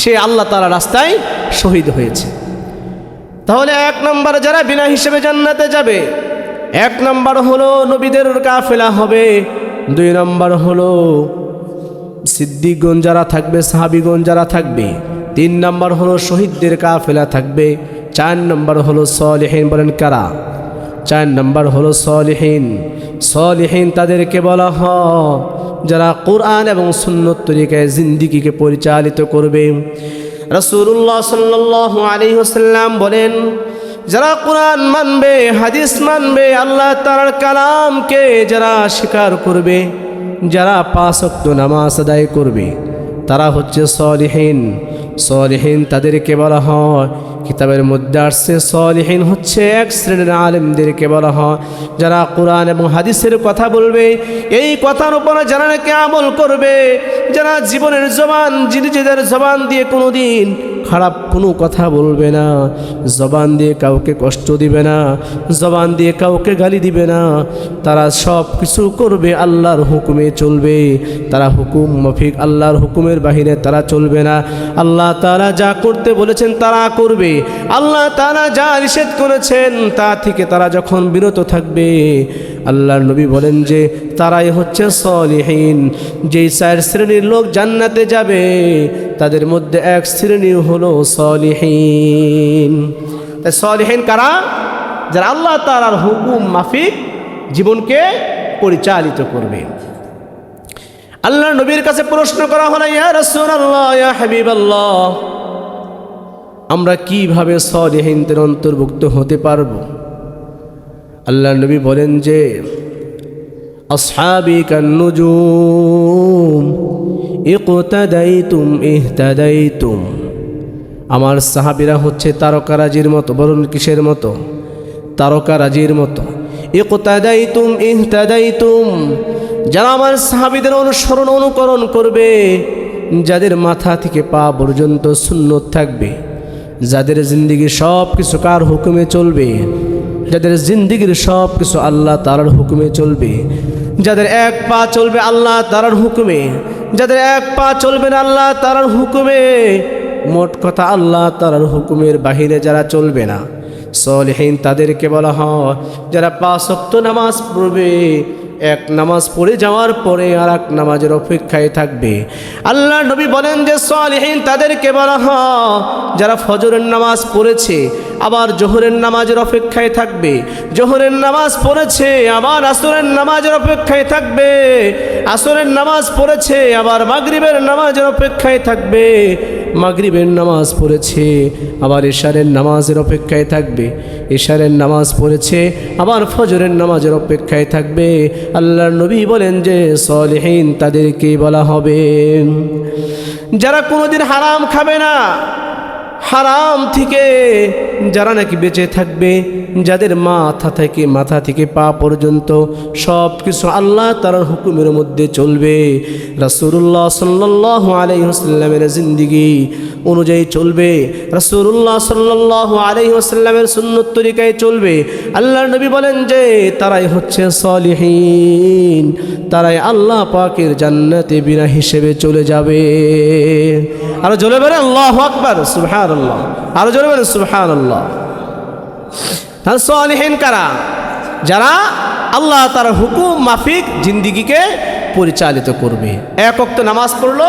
সে আল্লাহ তাআলা রাস্তায় শহীদ হয়েছে। তাহলে এক নম্বরে যারা বিনা হিসেবে জান্নাতে যাবে, এক নম্বর হলো নবীদের কাফেলা হবে। দুই নম্বর হলো সিদ্দিকগণ যারা থাকবে, সাহাবীগণ যারা থাকবে। তিন নম্বর হলো শহীদদের কাফেলা থাকবে। চার নম্বর হলো সলিহিন। বলেন কারা? চার নম্বর হলো সলিহিন। সলিহিন তাদেরকে বলা হয় যারা কোরআন এবং সুন্নত তরিকায় জিন্দেগিকে পরিচালিত করবে। রাসূলুল্লাহ সাল্লাল্লাহু আলাইহি ওয়াসাল্লাম বলেন, যারা কোরআন মানবে, হাদিস মানবে, আল্লাহ তাআলার কালামকে যারা স্বীকার করবে, যারা 5 ওয়াক্ত নামাজ আদায় করবে, তারা হচ্ছে সলিহিন। সলিহিন তাদেরকে বলা হয়, কিতাবের মধ্যে আসছে সলিহিন হচ্ছে এক শ্রেণীর আলেমদেরকে বলা হয় যারা কোরআন এবং হাদিসের কথা বলবে, এই কথার উপরে যারা নাকি আমল করবে, যারা জীবনের জবান নিজেদের জবান দিয়ে কোনোদিন খারাপ কোনো কথা বলবে না, জবান দিয়ে কাউকে কষ্ট দিবে না, জবান দিয়ে কাউকে গালি দিবে না, তারা সব কিছু করবে আল্লাহর হুকুমে চলবে। তারা হুকুম মাফিক আল্লাহর হুকুমের বাহিরে তারা চলবে না। আল্লাহ তাআলা যা করতে বলেছেন তারা করবে, আল্লাহ তাআলা যা নিষেধ করেছেন তা থেকে তারা যখন বিরত থাকবে। আল্লাহর নবী বলেন যে তারাই হচ্ছে সলিহিন। যেই 4 শ্রেণীর লোক জান্নাতে যাবে তাদের মধ্যে এক শ্রেণী হলো সলিহিন। তাই সলিহিন কারা? যারা আল্লাহ তাআলার হুকুম মাফিক জীবনকে পরিচালিত করবে। আল্লাহর নবীর কাছে প্রশ্ন করা হলো, ইয়া রাসূলুল্লাহ, ইয়া হাবিবাল্লাহ, আমরা কিভাবে সালিহিনদের অন্তর্ভুক্ত হতে পারব? আল্লাহ নবী বলেন যে আসহাবি কান্নুজুম ইকতাদাইতুম ইহতাদাইতুম, আমার সাহাবীরা হচ্ছে তারকারাজির মতো। বলুন কিসের মতো? তারকারাজির মতো। ইকতাদাইতুম ইহতাদাইতুম, যারা আমার সাহাবীদের অনুসরণ অনুকরণ করবে, যাদের মাথা থেকে পা পর্যন্ত সুন্নত থাকবে, যাদের জিন্দিগি সব কিছু কার হুকুমে চলবে, যাদের জিন্দিগির সব কিছু আল্লাহ তাআলার হুকুমে চলবে, যাদের এক পা চলবে আল্লাহ তাআলার হুকুমে, যাদের এক পা চলবে না আল্লাহ তাআলার হুকুমে, মোট কথা আল্লাহ তাআলার হুকুমের বাহিরে যারা চলবে না, সালিহিন তাদেরকে বলা হয় যারা 5 ওয়াক্ত নামাজ পড়বে, এক নামাজ পড়ে যাওয়ার পরে আর এক নামাজের অপেক্ষায় থাকবে। আল্লাহ নবী বলেন যে সালিহিন তাদেরকে বলা হয় যারা ফজরের নামাজ পড়েছে আবার জোহরের নামাজের অপেক্ষায় থাকবে, জোহরের নামাজ পড়েছে আবার আসরের নামাজের অপেক্ষায় থাকবে, আসরের নামাজ পড়েছে আবার মাগরিবের নামাজের অপেক্ষায় থাকবে, মাগরিবের নামাজ পড়েছে আবার ইশারের নামাজের অপেক্ষায় থাকবে, ইশারের নামাজ পড়েছে আবার ফজরের নামাজের অপেক্ষায় থাকবে। আল্লাহর নবী বলেন যে সালিহিন তাদেরকে বলা হবে যারা কোনোদিন হারাম খাবে না, হারাম থেকে যারা নাকি বেঁচে থাকবে, যাদের মাথা থেকে পা পর্যন্ত সব কিছু আল্লাহ তাআলার হুকুমের মধ্যে চলবে, রাসূলুল্লাহ সাল্লাল্লাহু আলাইহি ওয়াসাল্লামের জিন্দেগি অনুযায়ী চলবে, রাসূলুল্লাহ সাল্লাল্লাহু আলাইহি ওয়াসাল্লামের সুন্নত তরিকায় চলবে। আল্লাহর নবী বলেন যে তারাই হচ্ছে সালিহিন, তারাই আল্লাহ পাকের জান্নাতে বিনা হিসেবে চলে যাবে। আরো জোরে বলেন আল্লাহু আকবার, সুবহানাল্লাহ। আরো জোরে বলেন সুবহানাল্লাহ। তাহলে সালিহিন কারা? যারা আল্লাহ তার হুকুম মাফিক জিন্দিগিকে পরিচালিত করবে। এক ওয়াক্ত নামাজ পড়লো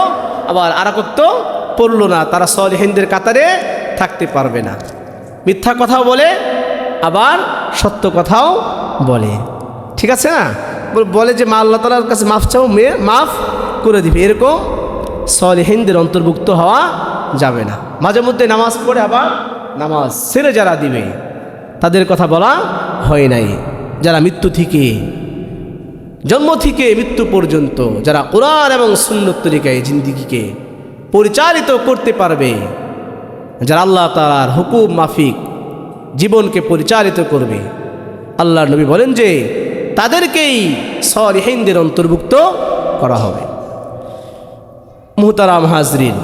আবার আর এক ওয়াক্ত পড়লো না, তারা সালিহিনদের কাতারে থাকতে পারবে না। মিথ্যা কথাও বলে আবার সত্য কথাও বলে, ঠিক আছে না? বলে যে মা আল্লাহ তাআলার কাছে মাফ চাও, মেয়ে মাফ করে দিবে, এরকম সালিহিনদের অন্তর্ভুক্ত হওয়া যাবে না। মাঝে মধ্যে নামাজ পড়ে আবার নামাজ ছেড়ে যারা দিবে তাদের কথা বলা হয় নাই। যারা মৃত্যু থেকে, জন্ম থেকে মৃত্যু পর্যন্ত যারা কোরআন এবং সুন্নত তরিকায় জিন্দেগিকে পরিচালিত করতে পারবে, যারা আল্লাহ তাআলার হুকুম মাফিক জীবনকে পরিচালিত করবে, আল্লাহর নবী বলেন যে তাদেরকেই সালিহিনদের অন্তর্ভুক্ত করা হবে। মুহতারাম হাজরিন,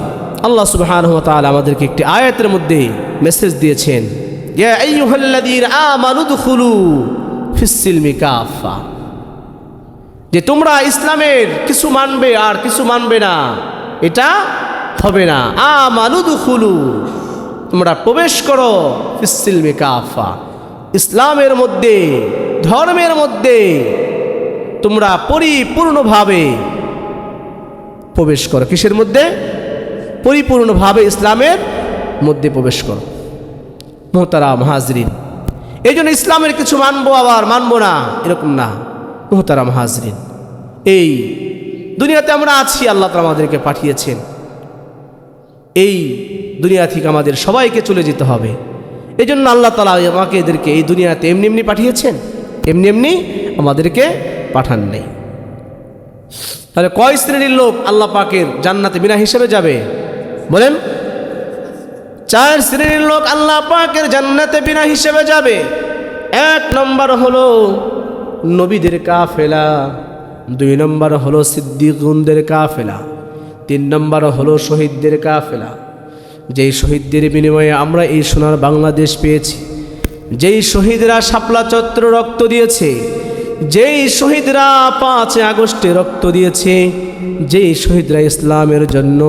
আল্লাহ সুবহানাহু ওয়া তাআলা আমাদেরকে একটি আয়াতের মধ্যে মেসেজ দিয়েছেন, ইয়া আইয়ুহাল্লাযীনা আমানু দুখুলু ফিস-সিলমি কাফা, যে তোমরা ইসলামের কিছু মানবে আর কিছু মানবে না, এটা হবে না। আমানু দুখুলু, তোমরা প্রবেশ করো ফিস-সিলমি কাফা, ইসলামের মধ্যে, ধর্মের মধ্যে তোমরা পরিপূর্ণভাবে প্রবেশ করো। কিসের মধ্যে? পরিপূর্ণভাবে ইসলামের মধ্যে প্রবেশ করো। মুহতারাম হাজরিন, এই জন্য ইসলামের কিছু মানবো আবার মানবো না এরকম না। মুহতারাম হাজরিন, এই দুনিয়াতে আমরা আছি, আল্লাহ তাআলা আমাদেরকে পাঠিয়েছেন, এই দুনিয়া থেকে আমাদের সবাইকে চলে যেতে হবে। এই জন্য আল্লাহ তাআলা আমাকে এদেরকে এই দুনিয়াতে এমনি এমনি পাঠিয়েছেন, এমনি এমনি আমাদেরকে পাঠান নেই। তাহলে কয় শ্রেণীর লোক আল্লাহ পাকের জান্নাতে বিনা হিসেবে যাবে? বলেন, 4 শ্রেণীর লোক আল্লাহ পাকের জান্নাতে বিনা হিসেবে যাবে। 1 নম্বর হলো নবীদের কাফেলা, 2 নম্বর হলো সিদ্দিকুনদের কাফেলা, 3 নম্বর হলো শহীদদের কাফেলা। যেই শহীদদের বিনিময়ে আমরা এই সোনার বাংলাদেশ পেয়েছি, যেই শহীদরা শাপলা চত্বরে রক্ত দিয়েছে, যেই শহীদরা 5 আগস্টে রক্ত দিয়েছে, যেই শহীদরা ইসলামের জন্য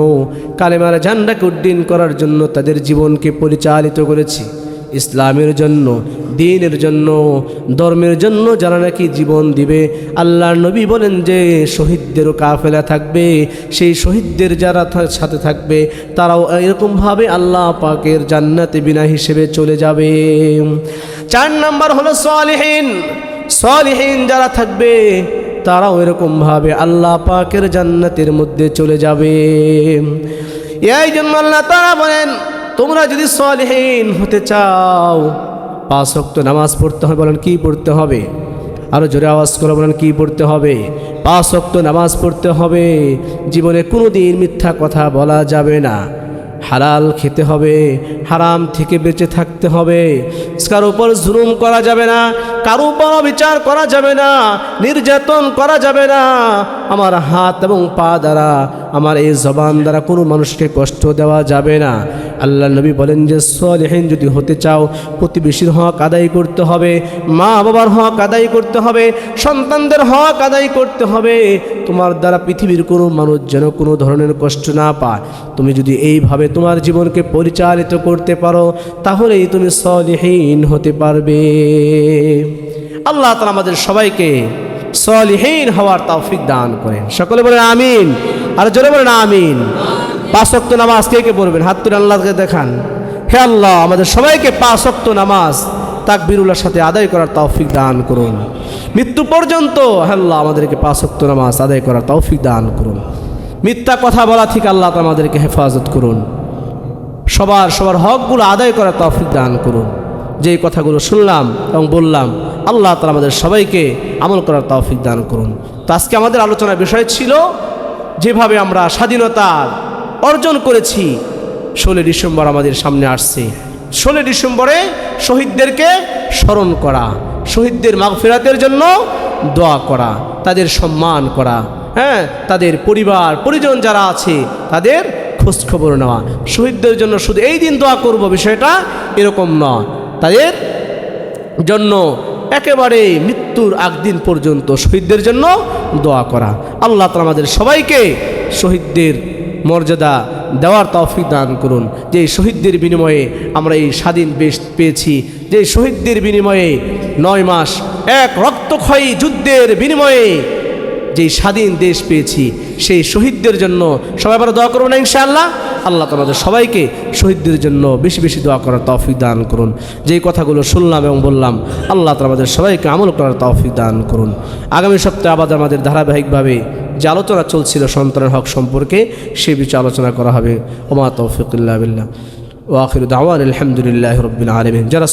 কালেমার ঝান্ডাকে উড্ডীন করার জন্য তাদের জীবনকে পরিচালিত করেছে, ইসলামের জন্য, দ্বীনের জন্য, ধর্মের জন্য যারা নাকি জীবন দিবে, আল্লাহর নবী বলেন যে শহীদদেরও কাফেলা থাকবে। সেই শহীদদের যারা সাথে থাকবে তারাও এরকমভাবে আল্লাহ পাকের জান্নাতে বিনা হিসেবে চলে যাবে। 4 নম্বর হলো সালিহিন। সালিহিন যারা থাকবে তারাও এরকমভাবে আল্লাহ পাকের জান্নাতের মধ্যে চলে যাবে। এই জন্য আল্লাহ তাআলা বলেন, তোমরা যদি সালেহীন হতে চাও 5 ওয়াক্ত নামাজ পড়তে হবে। বলেন কি পড়তে হবে? আরো জোরে আওয়াজ করে বলেন কি পড়তে হবে? 5 ওয়াক্ত নামাজ পড়তে হবে। জীবনে কোনো দিন মিথ্যা কথা বলা যাবে না। হালাল খেতে হবে, হারাম থেকে বেঁচে থাকতে হবে। কারো উপর জুলুম করা যাবে না, কারো উপর বিচার করা যাবে না, নির্যাতন করা যাবে না। আমার হাত এবং পা দ্বারা, আমার এই জবান দ্বারা কোনো মানুষকে কষ্ট দেওয়া যাবে না। আল্লাহ নবী বলেন যে সালেহীন যদি হতে চাও প্রতিবেশীর হক আদায় করতে হবে, মা বাবার হক আদায় করতে হবে, সন্তানদের হক আদায় করতে হবে। তোমার দ্বারা পৃথিবীর কোনো মানুষ যেন কোনো ধরনের কষ্ট না পায়। তুমি যদি এইভাবে তোমার জীবনকে পরিচালিত করতে পারো তাহলেই তুমি সালেহীন হতে পারবে। আল্লাহ তাআলা আমাদের সবাইকে সালেহীন হওয়ার তৌফিক দান করেন। সকলে বলেন আমিন, আর জোরে বলেন আমিন। 5 ওয়াক্ত নামাজ কে কে পড়বেন? হাত তুলে আল্লাহকে দেখান। হে আল্লাহ, আমাদের সবাইকে 5 ওয়াক্ত নামাজ তাকবীরুল্লাহর সাথে আদায় করার তৌফিক দান করুন। মৃত্যু পর্যন্ত হে আল্লাহ আমাদেরকে 5 ওয়াক্ত নামাজ আদায় করার তৌফিক দান করুন। মিথ্যা কথা বলা থেকে আল্লাহ তাআলা আমাদেরকে হেফাজত করুন। সবার হকগুলো আদায় করার তৌফিক দান করুন। যেই কথাগুলো শুনলাম এবং বললাম আল্লাহ তাআলা আমাদের সবাইকে আমল করার তৌফিক দান করুন। তো আজকে আমাদের আলোচনার বিষয় ছিল যেভাবে আমরা স্বাধীনতা অর্জন করেছি। 16 ডিসেম্বর আমাদের সামনে আসছে। 16 ডিসেম্বরে শহীদদেরকে স্মরণ করা, শহীদদের মাগফিরাতের জন্য দোয়া করা, তাদের সম্মান করা, হ্যাঁ, তাদের পরিবার পরিজন যারা আছে তাদের খোঁজখবর নেওয়া। শহীদদের জন্য শুধু এই দিন দোয়া করব বিষয়টা এরকম নয়, তাদের জন্য একেবারে মৃত্যুর আগ দিন পর্যন্ত শহীদদের জন্য দোয়া করা। আল্লাহ তাআলা আমাদের সবাইকে শহীদদের মর্যাদা দেওয়ার তৌফিক দান করুন। যে শহীদদের বিনিময়ে আমরা এই স্বাধীন দেশ পেয়েছি, যে শহীদদের বিনিময়ে 9 মাস এক রক্তক্ষয়ী যুদ্ধের বিনিময়ে যে স্বাধীন দেশ পেয়েছি, সেই শহীদদের জন্য সবাই আবার দোয়া করুন ইনশাআল্লাহ। আল্লাহ তোমাদের সবাইকে শহীদদের জন্য বেশি বেশি দোয়া করার তৌফিক দান করুন। যেই কথাগুলো শুনলাম এবং বললাম আল্লাহ তোমাদের সবাইকে আমল করার তৌফিক দান করুন। আগামী সপ্তাহে আবার আমাদের ধারাবাহিকভাবে যে আলোচনা চলছিল সন্তানের হক সম্পর্কে সে বিষয়ে আলোচনা করা হবে। ওমা তৌফিক ইল্লা বিল্লাহ ওয়া আখিরু দাওয়ানা আলহামদুলিল্লাহি রাব্বিল আলামিন। যারা